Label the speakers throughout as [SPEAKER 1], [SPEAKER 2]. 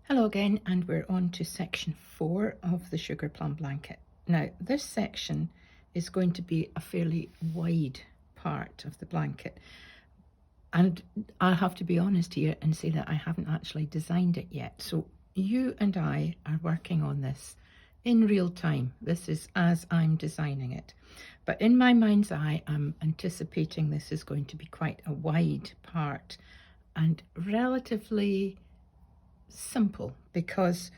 [SPEAKER 1] Hello again, and we're on to section 4 of the Sugar Plum Blanket. Now, this section is going to be a fairly wide part of the blanket, and I'll have to be honest here and say that I haven't actually designed it yet. So you and I are working on this in real time. This is as I'm designing it. But in my mind's eye, I'm anticipating this is going to be quite a wide part and relatively simple, because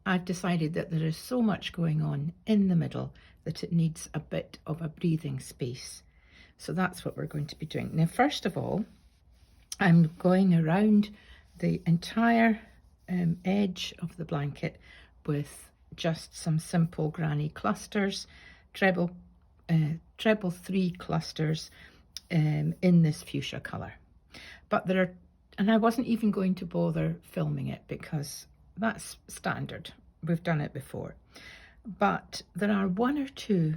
[SPEAKER 1] I've decided that there is so much going on in the middle that it needs a bit of a breathing space. So that's what we're going to be doing. Now, first of all, I'm going around the entire edge of the blanket with just some simple granny clusters, treble 3 clusters in this fuchsia colour. But there are, and I wasn't even going to bother filming it because that's standard. We've done it before. But there are 1 or 2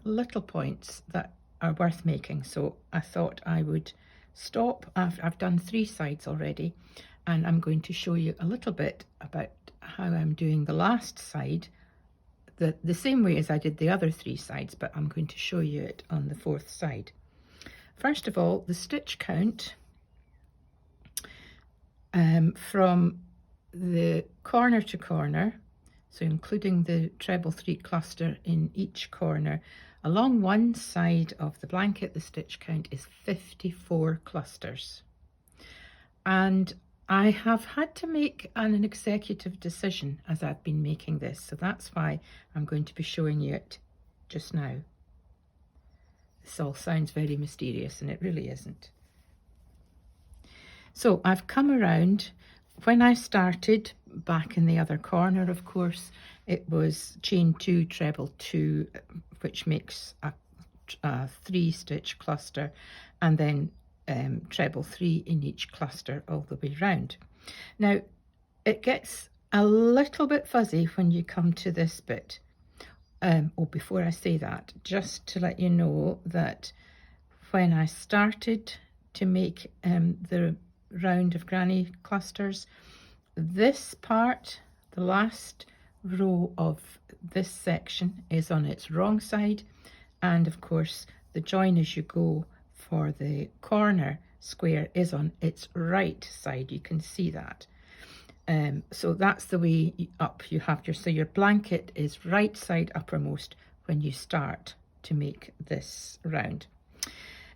[SPEAKER 1] little points that are worth making. So I thought I would stop. I've done 3 sides already, and I'm going to show you a little bit about how I'm doing the last side, the same way as I did the other 3 sides, but I'm going to show you it on the 4th side. First of all, the stitch count from the corner to corner, so including the treble 3 cluster in each corner, along one side of the blanket, the stitch count is 54 clusters. And I have had to make an executive decision as I've been making this, so that's why I'm going to be showing you it just now. This all sounds very mysterious, and it really isn't. So I've come around. When I started back in the other corner, of course, it was chain 2, treble 2, which makes a 3 stitch cluster, and then treble 3 in each cluster all the way round. Now, it gets a little bit fuzzy when you come to this bit. Before I say that, just to let you know that when I started to make the round of granny clusters, this part, the last row of this section, is on its wrong side, and of course the join as you go for the corner square is on its right side. You can see that. So that's the way up you have so your blanket is right side uppermost when you start to make this round.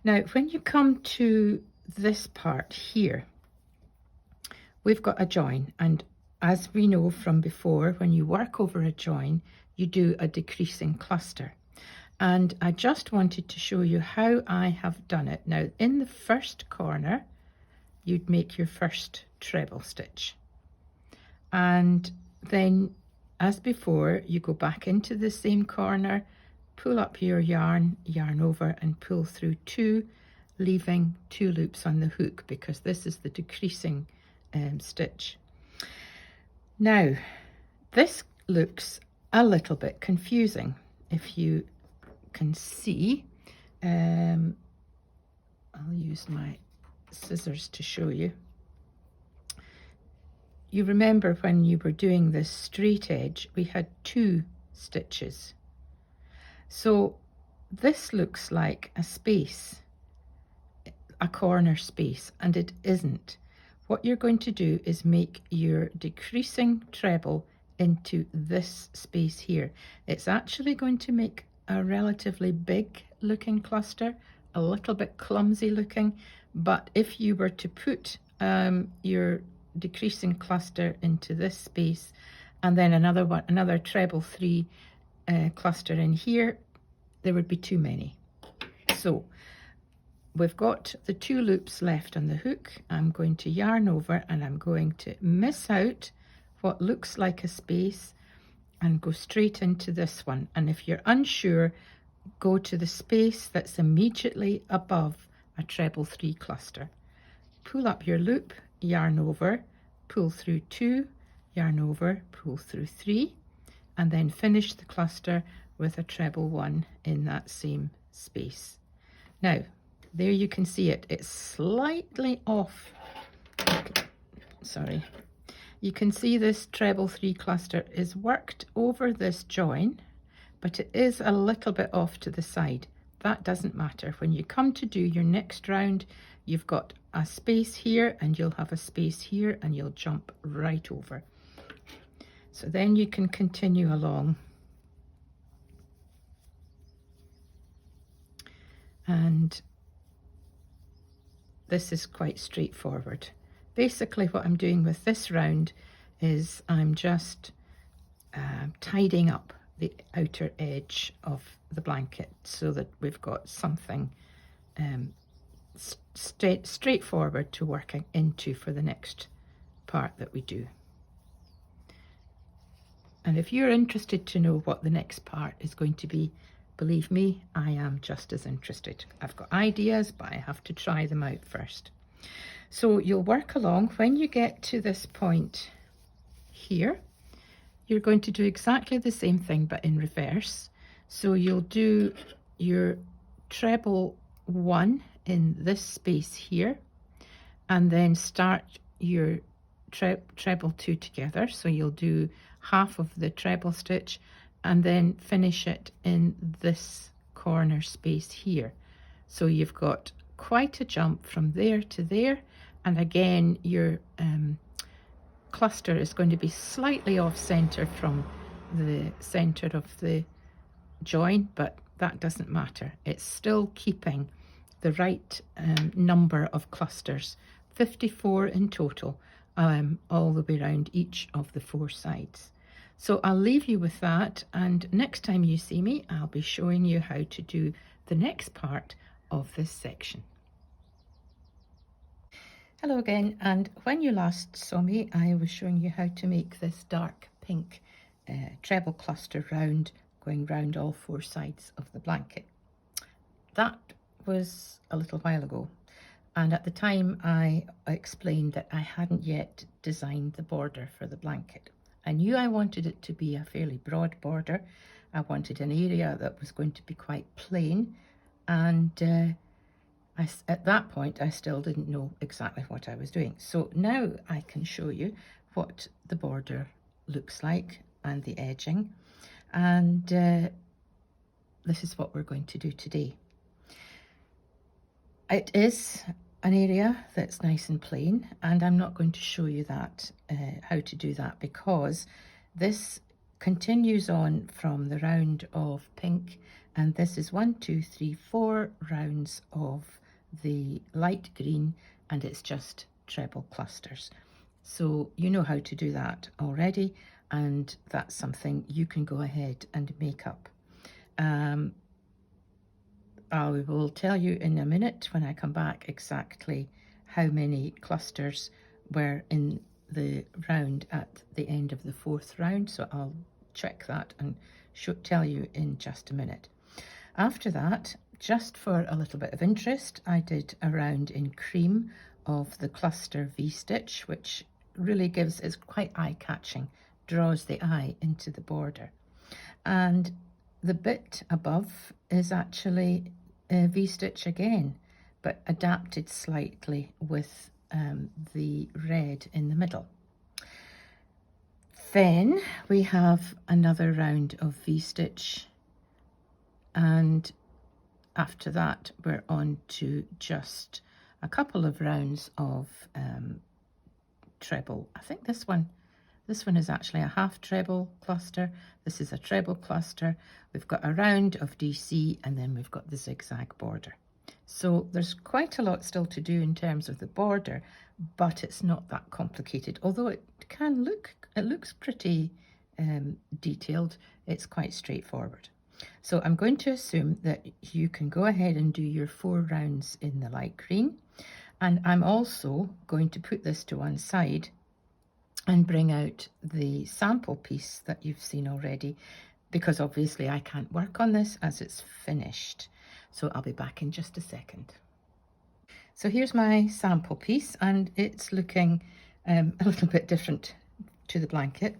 [SPEAKER 1] Now, when you come to this part here, we've got a join, and as we know from before, when you work over a join, you do a decreasing cluster. And I just wanted to show you how I have done it. Now, in the first corner, you'd make your first treble stitch. And then, as before, you go back into the same corner, pull up your yarn, yarn over, and pull through 2, leaving 2 loops on the hook, because this is the decreasing stitch. Now, this looks a little bit confusing. If you can see, I'll use my scissors to show you. You remember when you were doing this straight edge, we had 2 stitches. So this looks like a space, a corner space, and it isn't. What you're going to do is make your decreasing treble into this space here. It's actually going to make a relatively big looking cluster, a little bit clumsy looking, but if you were to put your decreasing cluster into this space and then another treble 3 cluster in here, there would be too many. So we've got the 2 loops left on the hook. I'm going to yarn over, and I'm going to miss out what looks like a space and go straight into this one. And if you're unsure, go to the space that's immediately above a treble 3 cluster. Pull up your loop, yarn over, pull through 2, yarn over, pull through 3, and then finish the cluster with a treble 1 in that same space. Now, there you can see it. It's slightly off. Sorry. You can see this treble 3 cluster is worked over this join, but it is a little bit off to the side. That doesn't matter. When you come to do your next round, you've got a space here and you'll have a space here and you'll jump right over. So then you can continue along. And this is quite straightforward. Basically what I'm doing with this round is I'm just tidying up the outer edge of the blanket so that we've got something straightforward to work into for the next part that we do. And if you're interested to know what the next part is going to be, believe me, I am just as interested. I've got ideas, but I have to try them out first. So you'll work along. When you get to this point here, you're going to do exactly the same thing but in reverse. So you'll do your treble 1 in this space here, and then start your treble 2 together. So you'll do half of the treble stitch and then finish it in this corner space here. So you've got quite a jump from there to there, and again your cluster is going to be slightly off center from the center of the join, but that doesn't matter. It's still keeping the right number of clusters, 54 in total, all the way around each of the 4 sides. So I'll leave you with that, and next time you see me, I'll be showing you how to do the next part of this section. Hello again, and when you last saw me, I was showing you how to make this dark pink treble cluster round, going round all 4 sides of the blanket. That was a little while ago, and at the time I explained that I hadn't yet designed the border for the blanket. I knew I wanted it to be a fairly broad border. I wanted an area that was going to be quite plain, and at that point I still didn't know exactly what I was doing. So now I can show you what the border looks like and the edging, and this is what we're going to do today. It is an area that's nice and plain, and I'm not going to show you that how to do that, because this continues on from the round of pink, and this is 1, 2, 3, 4 rounds of the light green, and it's just treble clusters. So you know how to do that already, and that's something you can go ahead and make up. I will tell you in a minute when I come back exactly how many clusters were in the round at the end of the 4th round, so I'll check that and tell you in just a minute. After that, just for a little bit of interest, I did a round in cream of the cluster V-stitch, which really is quite eye-catching, draws the eye into the border. And the bit above is actually V-stitch again, but adapted slightly with the red in the middle. Then we have another round of V-stitch, and after that we're on to just a couple of rounds of treble. I think this one is actually a half treble cluster. This is a treble cluster. We've got a round of DC, and then we've got the zigzag border. So there's quite a lot still to do in terms of the border, but it's not that complicated. Although it looks pretty detailed, it's quite straightforward. So I'm going to assume that you can go ahead and do your 4 rounds in the light green, and I'm also going to put this to one side and bring out the sample piece that you've seen already, because obviously I can't work on this as it's finished. So I'll be back in just a second. So here's my sample piece, and it's looking a little bit different to the blanket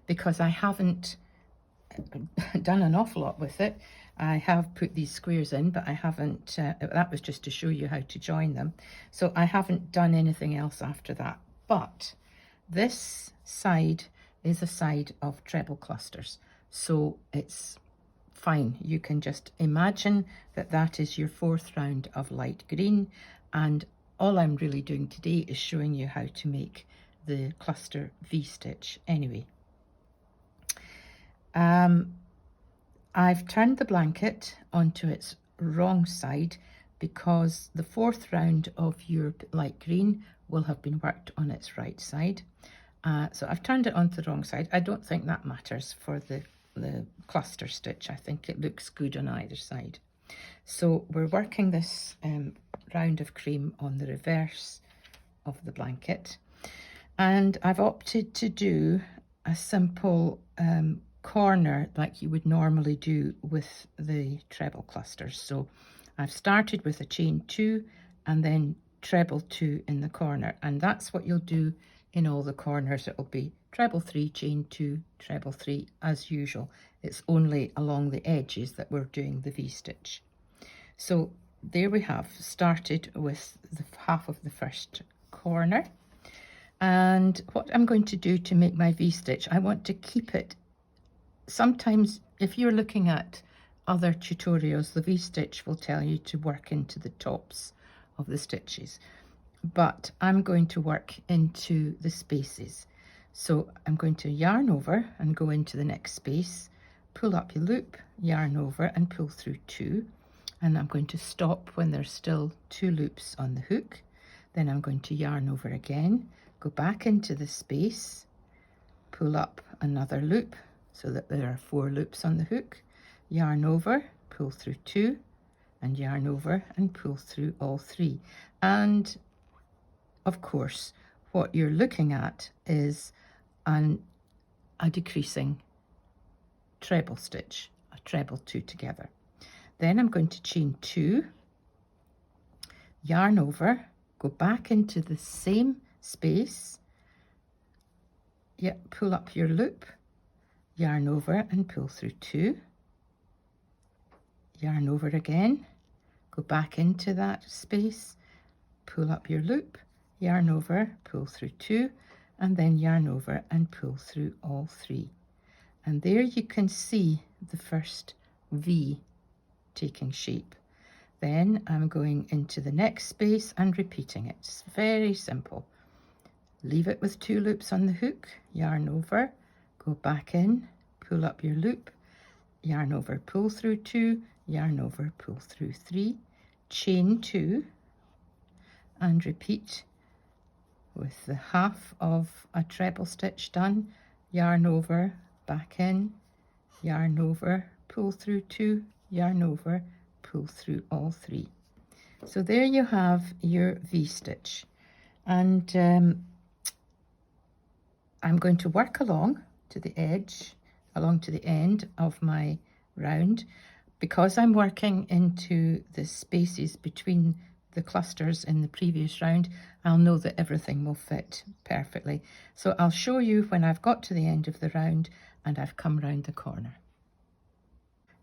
[SPEAKER 1] because I haven't done an awful lot with it. I have put these squares in, but I haven't, that was just to show you how to join them. So I haven't done anything else after that. But This side is a side of treble clusters, so it's fine. You can just imagine that that is your fourth round of light green, and all I'm really doing today is showing you how to make the cluster V-stitch anyway. I've turned the blanket onto its wrong side because the fourth round of your light green will have been worked on its right side. So I've turned it onto the wrong side. I don't think that matters for the cluster stitch. I think it looks good on either side. So we're working this round of cream on the reverse of the blanket, and I've opted to do a simple corner like you would normally do with the treble clusters. So I've started with a chain 2 and then treble 2 in the corner, and that's what you'll do in all the corners. It'll be treble 3, chain 2, treble 3 as usual. It's only along the edges that we're doing the V-stitch. So there we have started with the half of the first corner. And what I'm going to do to make my V-stitch, I want to keep it. Sometimes if you're looking at other tutorials, the V-stitch will tell you to work into the tops of the stitches, but I'm going to work into the spaces. So I'm going to yarn over and go into the next space, pull up your loop, yarn over and pull through 2, and I'm going to stop when there's still 2 loops on the hook. Then I'm going to yarn over again, go back into the space, pull up another loop so that there are 4 loops on the hook, yarn over, pull through 2, and yarn over and pull through all 3. And of course, what you're looking at is a decreasing treble stitch, a treble 2 together. Then I'm going to chain 2, yarn over, go back into the same space, pull up your loop, yarn over and pull through 2, yarn over again, go back into that space, pull up your loop, yarn over, pull through 2, and then yarn over and pull through all 3. And there you can see the first V taking shape. Then I'm going into the next space and repeating it. It's very simple. Leave it with 2 loops on the hook, yarn over, go back in, pull up your loop, yarn over, pull through 2, yarn over, pull through 3, chain 2, and repeat with the half of a treble stitch done, yarn over, back in, yarn over, pull through 2, yarn over, pull through all 3. So there you have your V-stitch, and I'm going to work along to the edge, along to the end of my round. Because I'm working into the spaces between the clusters in the previous round, I'll know that everything will fit perfectly. So I'll show you when I've got to the end of the round and I've come round the corner.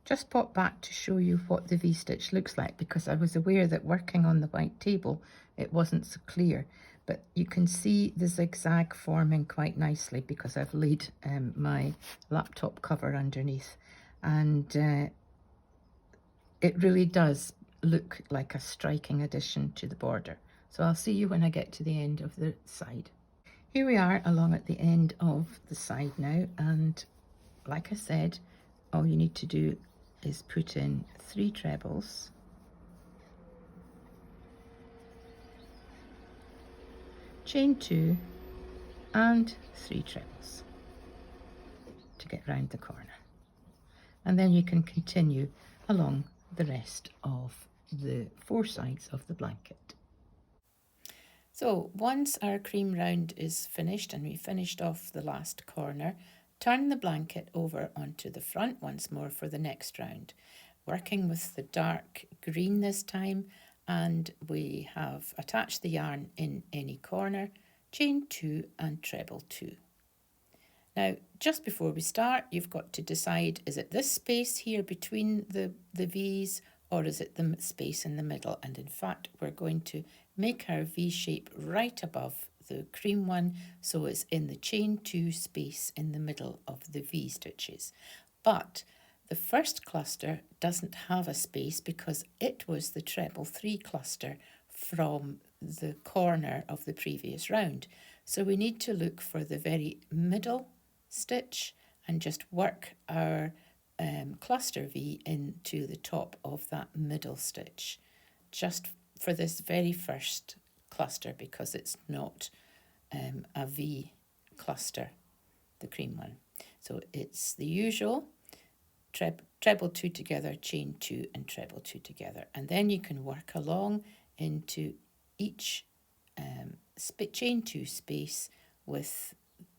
[SPEAKER 1] Just pop back to show you what the V-stitch looks like, because I was aware that working on the white table it wasn't so clear, but you can see the zigzag forming quite nicely because I've laid my laptop cover underneath, and it really does look like a striking addition to the border. So I'll see you when I get to the end of the side. Here we are along at the end of the side now, and like I said, all you need to do is put in 3 trebles, chain 2 and 3 trebles to get round the corner, and then you can continue along the rest of the 4 sides of the blanket. So once our cream round is finished and we finished off the last corner, turn the blanket over onto the front once more for the next round, working with the dark green this time, and we have attached the yarn in any corner, chain 2 and treble 2. Now, just before we start, you've got to decide, is it this space here between the V's, or is it the space in the middle? And in fact, we're going to make our V shape right above the cream one, so it's in the chain 2 space in the middle of the V stitches. But the first cluster doesn't have a space because it was the treble 3 cluster from the corner of the previous round. So we need to look for the very middle stitch and just work our cluster V into the top of that middle stitch, just for this very first cluster, because it's not a V cluster, the cream one. So it's the usual treble 2 together, chain 2 and treble 2 together, and then you can work along into each chain 2 space with,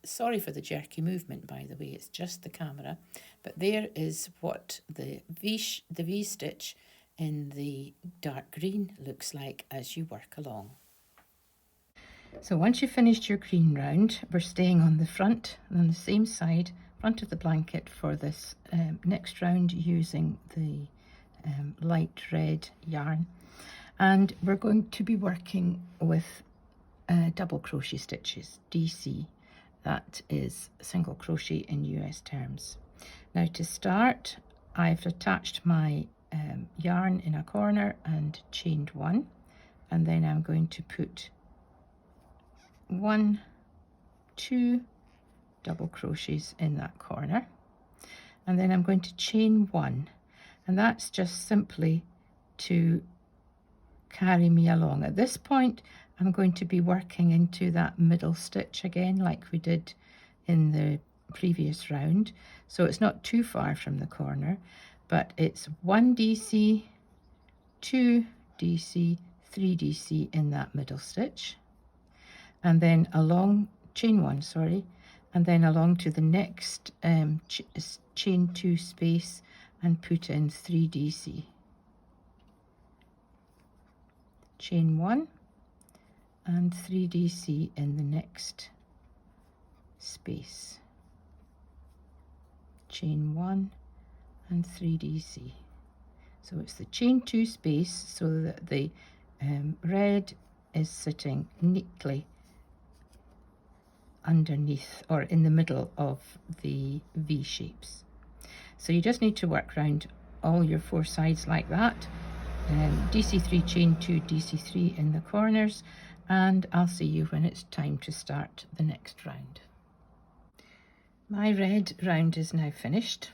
[SPEAKER 1] sorry for the jerky movement by the way, it's just the camera, but there is what the V stitch in the dark green looks like as you work along. So once you've finished your green round, we're staying on the front, on the same side, front of the blanket for this next round using the light red yarn. And we're going to be working with double crochet stitches, DC. That is single crochet in US terms. Now to start, I've attached my yarn in a corner and chained 1, and then I'm going to put 1, 2 double crochets in that corner, and then I'm going to chain 1, and that's just simply to carry me along. At this point I'm going to be working into that middle stitch again like we did in the previous round, so it's not too far from the corner, but it's 1 DC, 2 DC, 3 DC in that middle stitch, and then along chain 1, sorry, and then along to the next chain 2 space and put in 3 DC. Chain 1 and 3 DC in the next space. Chain 1 and 3 DC. So it's the chain 2 space so that the red is sitting neatly underneath or in the middle of the V shapes. So you just need to work around all your 4 sides like that. DC3 chain 2, DC3 in the corners, and I'll see you when it's time to start the next round. My red round is now finished,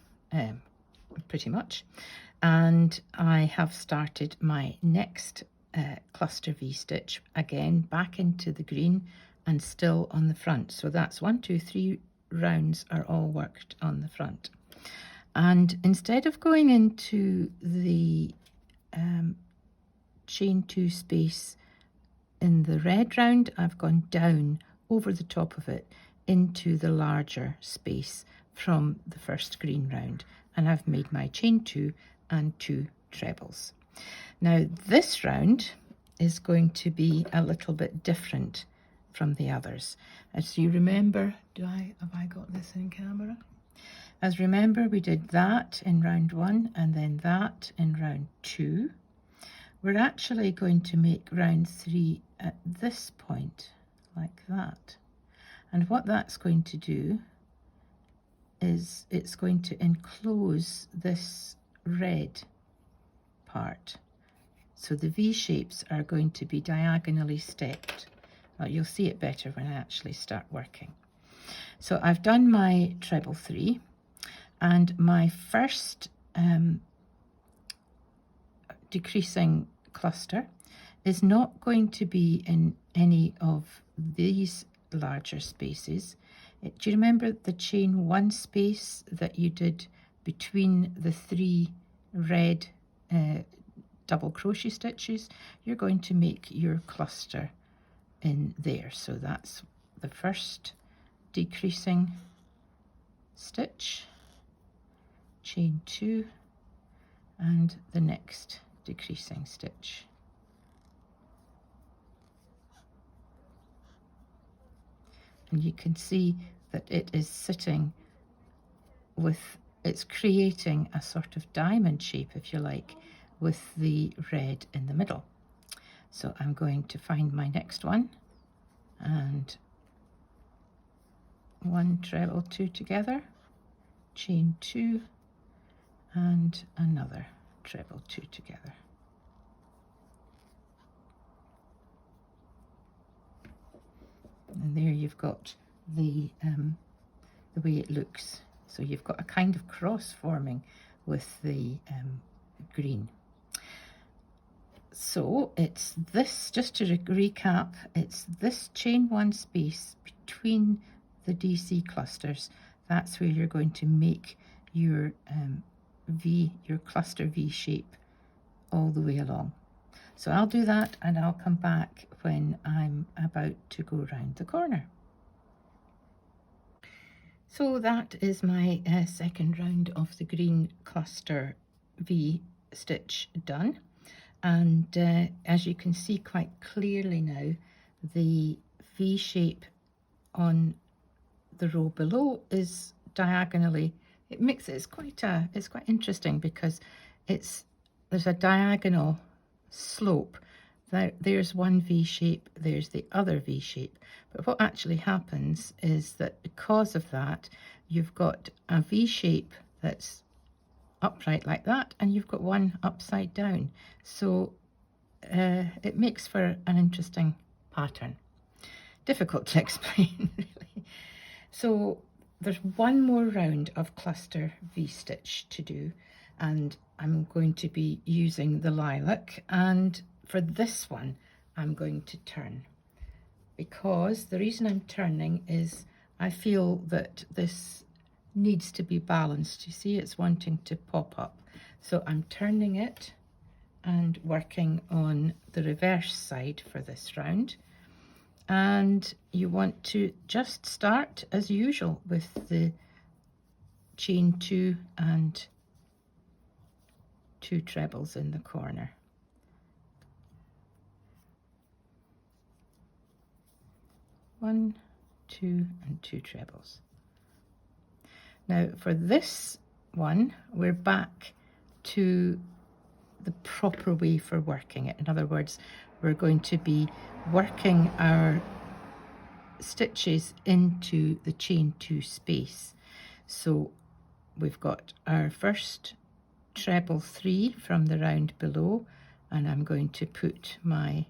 [SPEAKER 1] pretty much, and I have started my next cluster V stitch again back into the green and still on the front. So that's 1, 2, 3 rounds are all worked on the front. And instead of going into the chain 2 space in the red round, I've gone down over the top of it into the larger space from the first green round, and I've made my chain 2 and 2 trebles. Now this round is going to be a little bit different from the others. As you remember, have I got this in camera? As remember, we did that in round 1 and then that in round 2. We're actually going to make round 3 at this point, like that. And what that's going to do is it's going to enclose this red part. So the V shapes are going to be diagonally stepped. You'll see it better when I actually start working. So I've done my treble 3, and my first decreasing cluster is not going to be in any of these larger spaces. Do you remember the chain 1 space that you did between the 3 red double crochet stitches? You're going to make your cluster in there. So that's the first decreasing stitch, chain 2, and the next decreasing stitch. And you can see that it is sitting with, it's creating a sort of diamond shape, if you like, with the red in the middle. So I'm going to find my next one and 1 treble 2 together, chain 2, and another treble 2 together. And there you've got the way it looks. So you've got a kind of cross forming with the green. So it's this, just to recap, it's this chain 1 space between the DC clusters. That's where you're going to make your your cluster V shape all the way along. So I'll do that and I'll come back when I'm about to go round the corner. So that is my second round of the green cluster V stitch done, and as you can see quite clearly now, the V shape on the row below is diagonally, it's quite interesting because there's a diagonal slope. There's one V shape, there's the other V shape. But what actually happens is that because of that, you've got a V shape that's upright like that, and you've got one upside down. So it makes for an interesting pattern. Difficult to explain, really. So there's one more round of cluster V-stitch to do, and I'm going to be using the lilac, and for this one I'm going to turn, because the reason I'm turning is I feel that this needs to be balanced. You see, it's wanting to pop up, so I'm turning it and working on the reverse side for this round. And you want to just start as usual with the chain 2 and 2 trebles in the corner. One, 2, and 2 trebles. Now for this one, we're back to the proper way for working it. In other words, we're going to be working our stitches into the chain 2 space. So we've got our first treble 3 from the round below, and I'm going to put my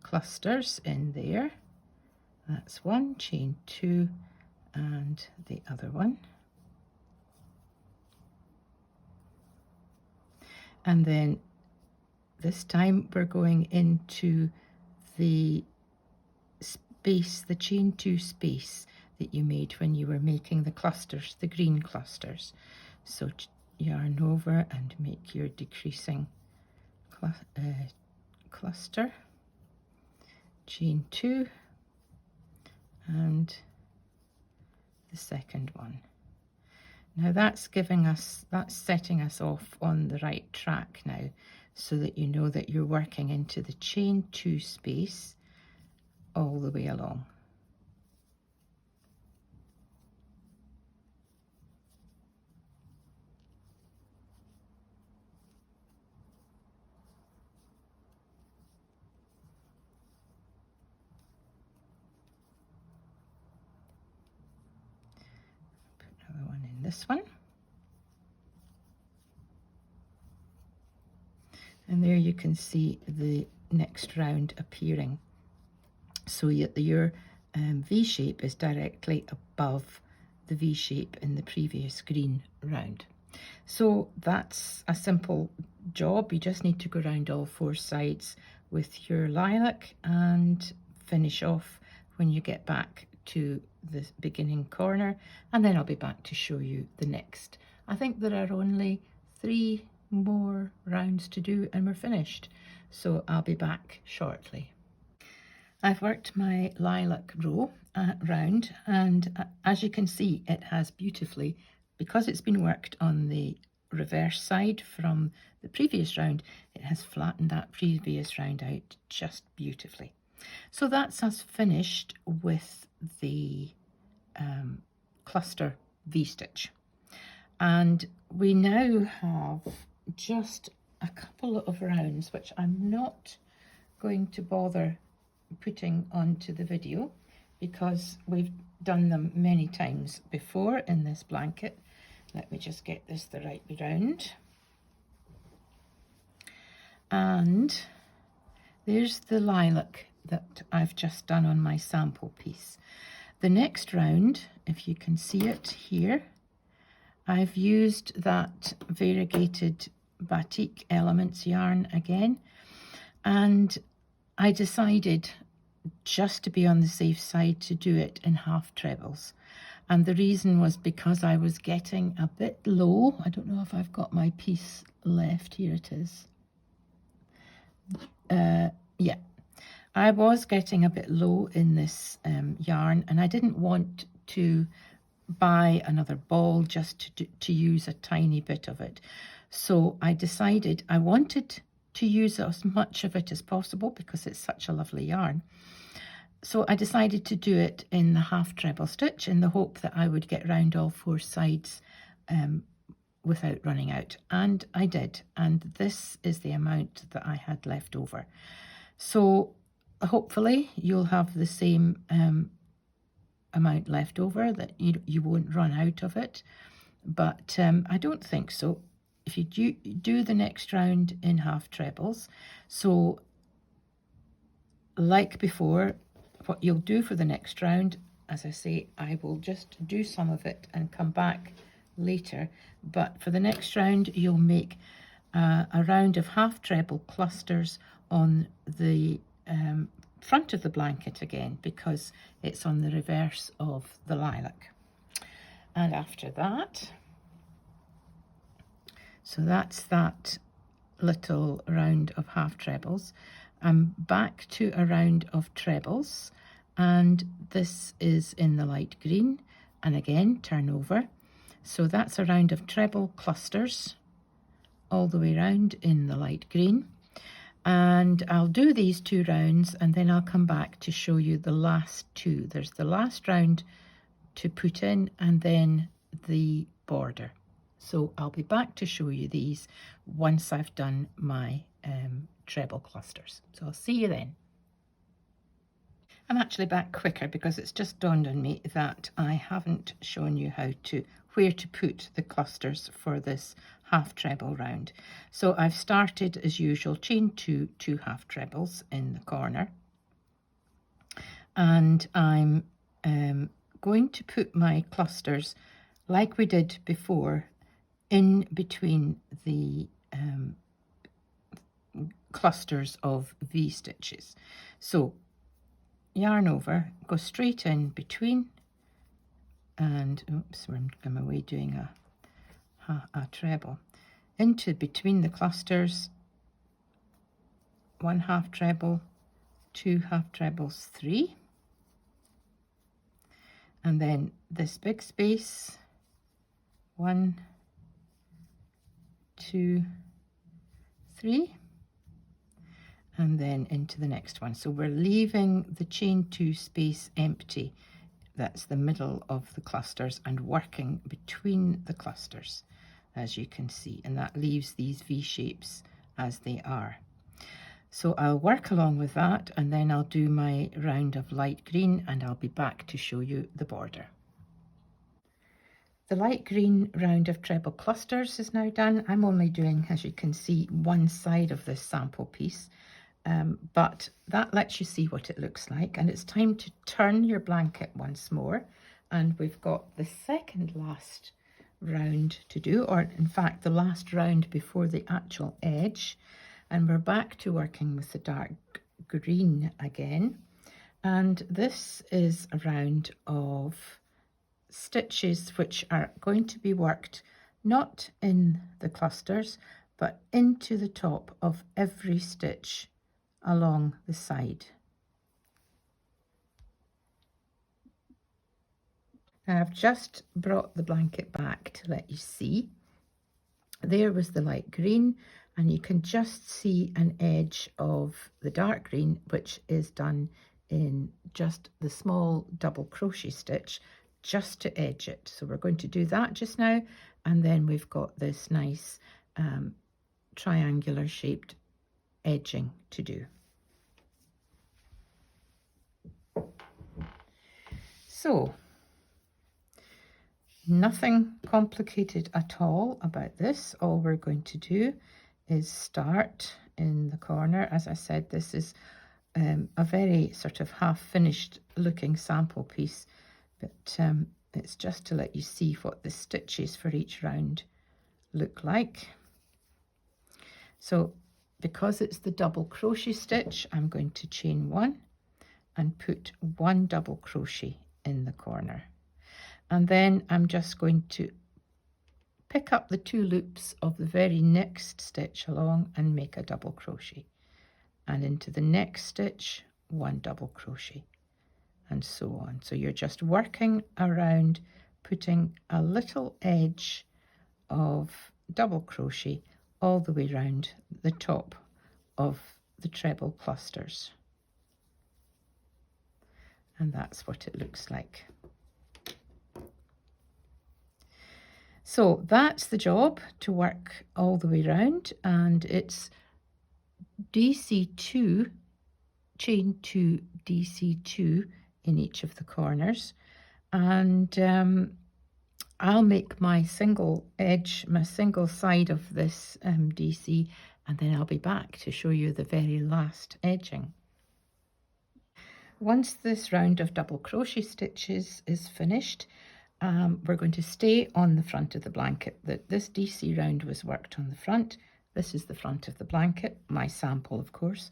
[SPEAKER 1] clusters in there. That's one, chain 2, and the other one. And then this time we're going into the space, the chain 2 space that you made when you were making the clusters, the green clusters. So yarn over and make your decreasing cluster, chain 2, and the second one. Now that's setting us off on the right track now, so that you know that you're working into the chain 2 space all the way along. Put another one in this one. And there you can see the next round appearing. So your V shape is directly above the V shape in the previous green round. So that's a simple job. You just need to go around all 4 sides with your lilac and finish off when you get back to the beginning corner, and then I'll be back to show you the next. I think there are only 3 more rounds to do and we're finished, so I'll be back shortly. I've worked my lilac row round, and as you can see, it has beautifully, because it's been worked on the reverse side from the previous round, it has flattened that previous round out just beautifully. So that's us finished with the cluster V-stitch, and we now have just a couple of rounds which I'm not going to bother putting onto the video because we've done them many times before in this blanket. Let me just get this the right way round. And there's the lilac that I've just done on my sample piece. The next round, if you can see it here, I've used that variegated batik elements yarn again, and I decided, just to be on the safe side, to do it in half trebles. And the reason was because I was getting a bit low. I don't know if I've got my piece left. Here it is. Yeah, I was getting a bit low in this yarn, and I didn't want to buy another ball just to use a tiny bit of it. So I decided I wanted to use as much of it as possible because it's such a lovely yarn. So I decided to do it in the half treble stitch in the hope that I would get round all four sides without running out. And I did. And this is the amount that I had left over. So hopefully you'll have the same amount left over, that you won't run out of it. But I don't think so. If you do the next round in half trebles, so like before, what you'll do for the next round, as I say, I will just do some of it and come back later, but for the next round you'll make a round of half treble clusters on the front of the blanket again, because it's on the reverse of the lilac. And after that, so that's that little round of half trebles. I'm back to a round of trebles, and this is in the light green, and again turn over. So that's a round of treble clusters all the way round in the light green. And I'll do these two rounds and then I'll come back to show you the last two. There's the last round to put in and then the border. So I'll be back to show you these once I've done my treble clusters. So I'll see you then. I'm actually back quicker because it's just dawned on me that I haven't shown you where to put the clusters for this half treble round. So I've started as usual, chain two half trebles in the corner, and I'm going to put my clusters like we did before in between the clusters of V stitches. So yarn over, go straight in between, and oops, I'm away doing a treble, into between the clusters, one half treble, two half trebles, three, and then this big space, 1, 2, 3, and then into the next one. So we're leaving the chain two space empty. That's the middle of the clusters, and working between the clusters, as you can see, and that leaves these V shapes as they are. So I'll work along with that, and then I'll do my round of light green, and I'll be back to show you the border. The light green round of treble clusters is now done. I'm only doing, as you can see, one side of this sample piece, but that lets you see what it looks like. And it's time to turn your blanket once more, and we've got the second last round to do, or in fact the last round before the actual edge, and we're back to working with the dark green again. And this is a round of stitches which are going to be worked not in the clusters but into the top of every stitch along the side. Now I've just brought the blanket back to let you see. There was the light green, and you can just see an edge of the dark green, which is done in just the small double crochet stitch just to edge it. So we're going to do that just now, and then we've got this nice triangular shaped edging to do. So nothing complicated at all about this. All we're going to do is start in the corner. As I said, this is a very sort of half finished looking sample piece, but it's just to let you see what the stitches for each round look like. So because it's the double crochet stitch, I'm going to chain 1 and put 1 double crochet in the corner, and then I'm just going to pick up the 2 loops of the very next stitch along and make a double crochet, and into the next stitch 1 double crochet, and so on. So you're just working around putting a little edge of double crochet all the way around the top of the treble clusters, and that's what it looks like. So that's the job, to work all the way around, and it's DC2, chain 2 DC2 in each of the corners, and I'll make my single edge, my single side of this DC, and then I'll be back to show you the very last edging. Once this round of double crochet stitches is finished, we're going to stay on the front of the blanket. This DC round was worked on the front. This is the front of the blanket, my sample of course,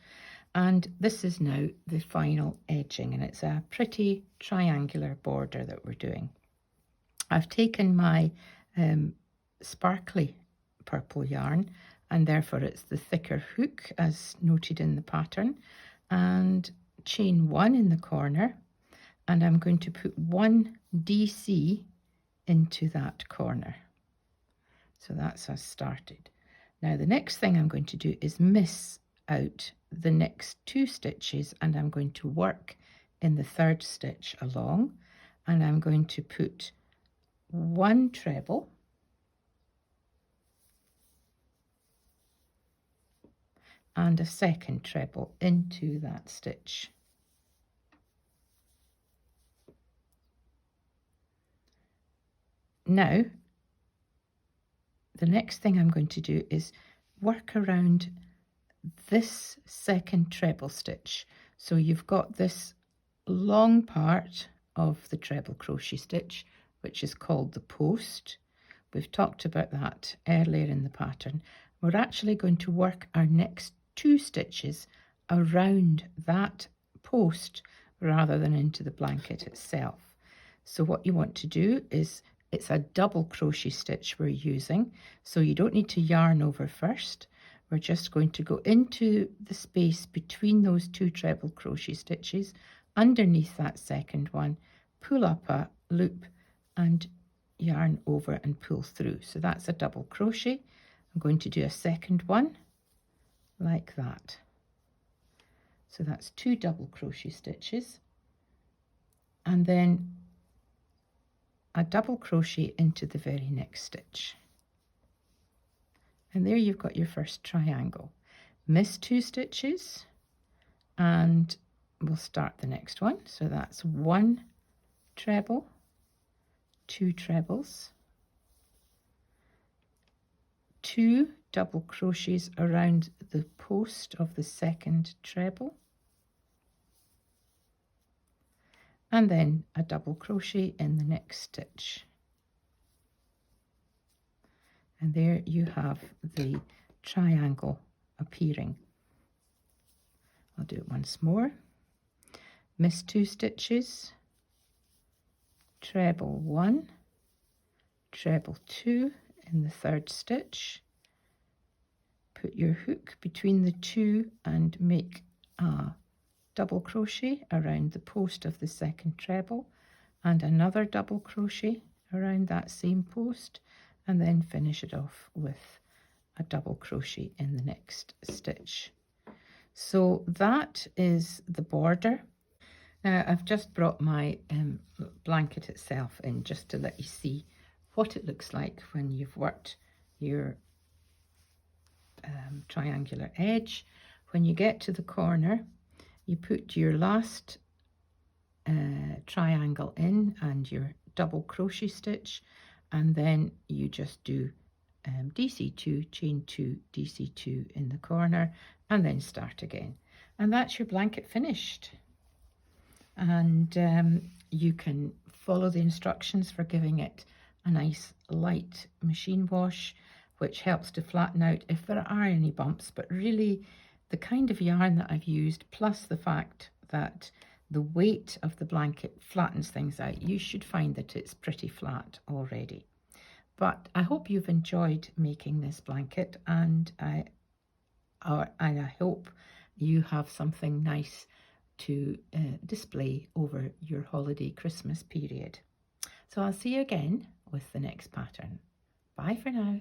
[SPEAKER 1] and this is now the final edging, and it's a pretty triangular border that we're doing. I've taken my sparkly purple yarn, and therefore it's the thicker hook as noted in the pattern, and chain 1 in the corner, and I'm going to put 1 DC into that corner. So that's us started. Now the next thing I'm going to do is miss out the next 2 stitches, and I'm going to work in the 3rd stitch along, and I'm going to put 1 treble and a 2nd treble into that stitch. Now the next thing I'm going to do is work around this 2nd treble stitch. So you've got this long part of the treble crochet stitch, which is called the post. We've talked about that earlier in the pattern. We're actually going to work our next 2 stitches around that post rather than into the blanket itself. So what you want to do is, it's a double crochet stitch we're using, so you don't need to yarn over first. We're just going to go into the space between those 2 treble crochet stitches underneath that 2nd one, pull up a loop and yarn over and pull through. So that's a double crochet. I'm going to do a 2nd one like that. So that's 2 double crochet stitches, and then a double crochet into the very next stitch, and there you've got your first triangle. Miss 2 stitches and we'll start the next one. So that's 1 treble, 2 trebles, 2 double crochets around the post of the 2nd treble, and then a double crochet in the next stitch. And there you have the triangle appearing. I'll do it once more. Miss 2 stitches, treble 1, treble 2 in the 3rd stitch, put your hook between the 2 and make a double crochet around the post of the 2nd treble, and another double crochet around that same post, and then finish it off with a double crochet in the next stitch. So that is the border. Now I've just brought my blanket itself in just to let you see what it looks like when you've worked your triangular edge. When you get to the corner, you put your last triangle in and your double crochet stitch, and then you just do DC2, chain 2, DC2 in the corner, and then start again. And that's your blanket finished. And you can follow the instructions for giving it a nice light machine wash, which helps to flatten out if there are any bumps. But really, the kind of yarn that I've used, plus the fact that the weight of the blanket flattens things out, you should find that it's pretty flat already. But I hope you've enjoyed making this blanket, and I hope you have something nice to display over your holiday Christmas period. So I'll see you again with the next pattern. Bye for now.